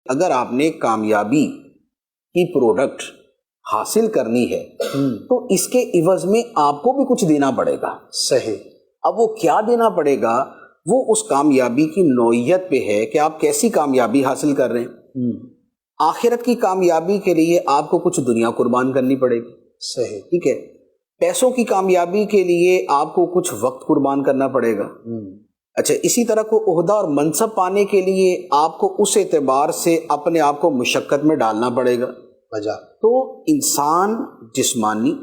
اگر آپ نے کامیابی کی پروڈکٹ حاصل کرنی ہے تو اس کے عوض میں آپ کو بھی کچھ دینا پڑے گا. صحیح. اب وہ کیا دینا پڑے گا؟ وہ اس کامیابی کی نوعیت پہ ہے کہ آپ کیسی کامیابی حاصل کر رہے ہیں. آخرت کی کامیابی کے لیے آپ کو کچھ دنیا قربان کرنی پڑے گی. صحیح. ٹھیک ہے. پیسوں کی کامیابی کے لیے آپ کو کچھ وقت قربان کرنا پڑے گا. اچھا، اسی طرح کو عہدہ اور منصب پانے کے لیے آپ کو اس اعتبار سے اپنے آپ کو مشقت میں ڈالنا پڑے گا. تو انسان جسمانی،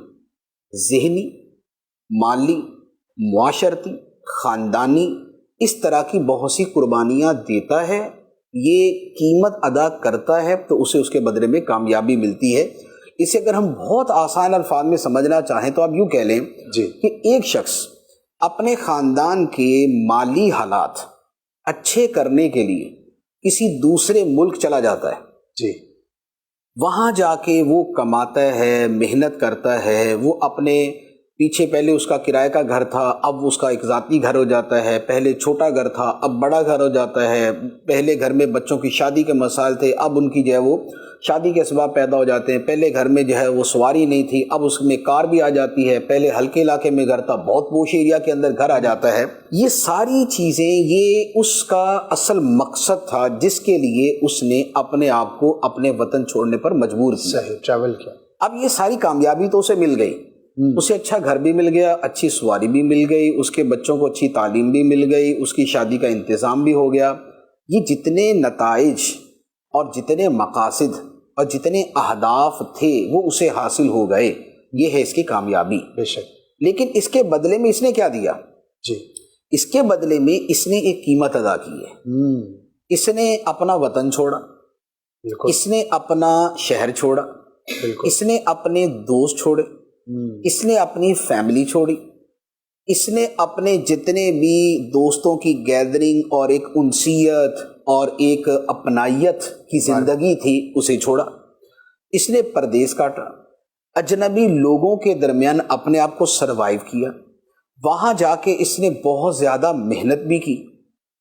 ذہنی، مالی، معاشرتی، خاندانی اس طرح کی بہت سی قربانیاں دیتا ہے، یہ قیمت ادا کرتا ہے تو اسے اس کے بدلے میں کامیابی ملتی ہے. اسے اگر ہم بہت آسان الفاظ میں سمجھنا چاہیں تو آپ یوں کہہ لیں کہ ایک شخص اپنے خاندان کے مالی حالات اچھے کرنے کے لیے کسی دوسرے ملک چلا جاتا ہے. وہاں جا کے وہ کماتا ہے، محنت کرتا ہے. وہ اپنے پیچھے پہلے اس کا کرائے کا گھر تھا، اب اس کا ایک ذاتی گھر ہو جاتا ہے. پہلے چھوٹا گھر تھا، اب بڑا گھر ہو جاتا ہے. پہلے گھر میں بچوں کی شادی کے مسائل تھے، اب ان کی جو ہے وہ شادی کے اسباب پیدا ہو جاتے ہیں. پہلے گھر میں جو ہے وہ سواری نہیں تھی، اب اس میں کار بھی آ جاتی ہے. پہلے ہلکے علاقے میں گھر تھا، بہت پوش ایریا کے اندر گھر آ جاتا ہے. یہ ساری چیزیں یہ اس کا اصل مقصد تھا جس کے لیے اس نے اپنے آپ کو اپنے وطن چھوڑنے پر مجبور کیا. صحیح. ٹریول کیا. اب یہ ساری کامیابی تو اسے مل گئی، اسے اچھا گھر بھی مل گیا، اچھی سواری بھی مل گئی، اس کے بچوں کو اچھی تعلیم بھی مل گئی، اس کی شادی کا انتظام بھی ہو گیا. یہ جتنے نتائج اور جتنے مقاصد اور جتنے اہداف تھے وہ اسے حاصل ہو گئے. یہ ہے اس کی کامیابی. بے شک. لیکن اس کے بدلے میں اس نے کیا دیا؟ اس کے بدلے میں اس نے ایک قیمت ادا کی ہے. اس نے اپنا وطن چھوڑا، اس نے اپنا شہر چھوڑا، اس نے اپنے دوست چھوڑے، اس نے اپنی فیملی چھوڑی، اس نے اپنے جتنے بھی دوستوں کی گیدرنگ اور ایک انسیت اور ایک اپنائیت کی زندگی تھی اسے چھوڑا. اس نے پردیس کاٹا، اجنبی لوگوں کے درمیان اپنے آپ کو سروائیو کیا. وہاں جا کے اس نے بہت زیادہ محنت بھی کی.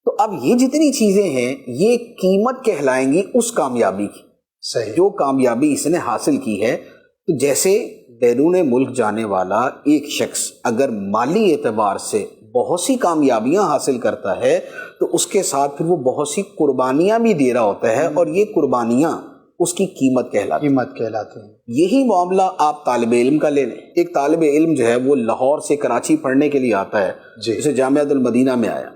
تو اب یہ جتنی چیزیں ہیں یہ قیمت کہلائیں گی اس کامیابی کی. صحیح. جو کامیابی اس نے حاصل کی ہے. تو جیسے بیرون ملک جانے والا ایک شخص اگر مالی اعتبار سے بہت سی کامیابیاں حاصل کرتا ہے تو اس کے ساتھ پھر وہ بہت سی قربانیاں بھی دے رہا ہوتا ہے، اور یہ قربانیاں اس کی قیمت کہلاتی ہیں. یہی معاملہ آپ طالب علم کا لے لیں. ایک طالب علم جو ہے وہ لاہور سے کراچی پڑھنے کے لیے آتا ہے. جیسے جامعۃ المدینہ میں آیا.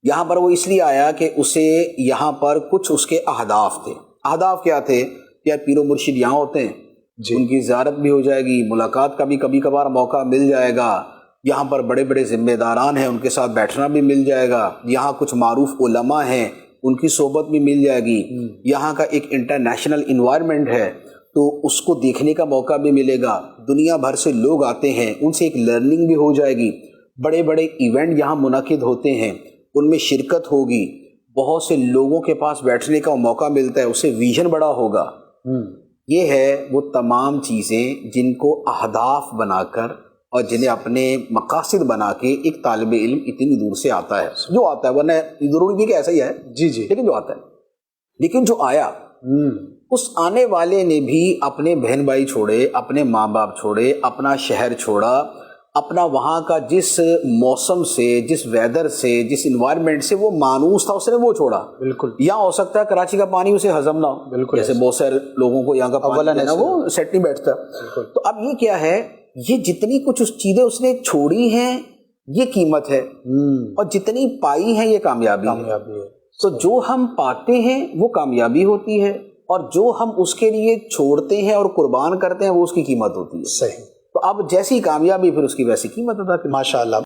یہاں پر وہ اس لیے آیا کہ اسے یہاں پر کچھ اس کے اہداف تھے. اہداف کیا تھے؟ کیا پیر و مرشد یہاں ہوتے ہیں، ان کی زیارت بھی ہو جائے گی، ملاقات کا بھی کبھی کبھار موقع مل جائے گا. یہاں پر بڑے بڑے ذمہ داران ہیں، ان کے ساتھ بیٹھنا بھی مل جائے گا. یہاں کچھ معروف علماء ہیں، ان کی صحبت بھی مل جائے گی. یہاں کا ایک انٹرنیشنل انوائرمنٹ ہے تو اس کو دیکھنے کا موقع بھی ملے گا. دنیا بھر سے لوگ آتے ہیں، ان سے ایک لرننگ بھی ہو جائے گی. بڑے بڑے ایونٹ یہاں منعقد ہوتے ہیں، ان میں شرکت ہوگی. بہت سے لوگوں کے پاس بیٹھنے کا موقع ملتا ہے، اسے ویژن بڑا ہوگا. یہ ہے وہ تمام چیزیں جن کو اہداف بنا کر اور جنہیں اپنے مقاصد بنا کے ایک طالب علم اتنی دور سے آتا ہے جو آتا ہے. ورنہ ضروری نہیں کہ ایسا ہی ہے، لیکن جو آتا ہے. لیکن جو آیا اس آنے والے نے بھی اپنے بہن بھائی چھوڑے، اپنے ماں باپ چھوڑے، اپنا شہر چھوڑا، اپنا وہاں کا جس موسم سے، جس ویدر سے، جس انوائرمنٹ سے وہ مانوس تھا اس نے وہ چھوڑا. بالکل. یہاں ہو سکتا ہے کراچی کا پانی اسے ہضم نہ ہو. بالکل. جیسے بہت سارے لوگوں کو یہاں کا پانی نا وہ سیٹ نہیں بیٹھتا. تو اب یہ کیا ہے، یہ جتنی کچھ چیزیں اس نے چھوڑی ہیں یہ قیمت ہے، اور جتنی پائی ہیں یہ کامیابی ہے. تو جو ہم پاتے ہیں وہ کامیابی ہوتی ہے، اور جو ہم اس کے لیے چھوڑتے ہیں اور قربان کرتے ہیں وہ اس کی قیمت ہوتی ہے. صحیح. تو اب جیسی کامیابی پھر اس کی ویسی قیمت ادا کریں. ماشاء اللہ.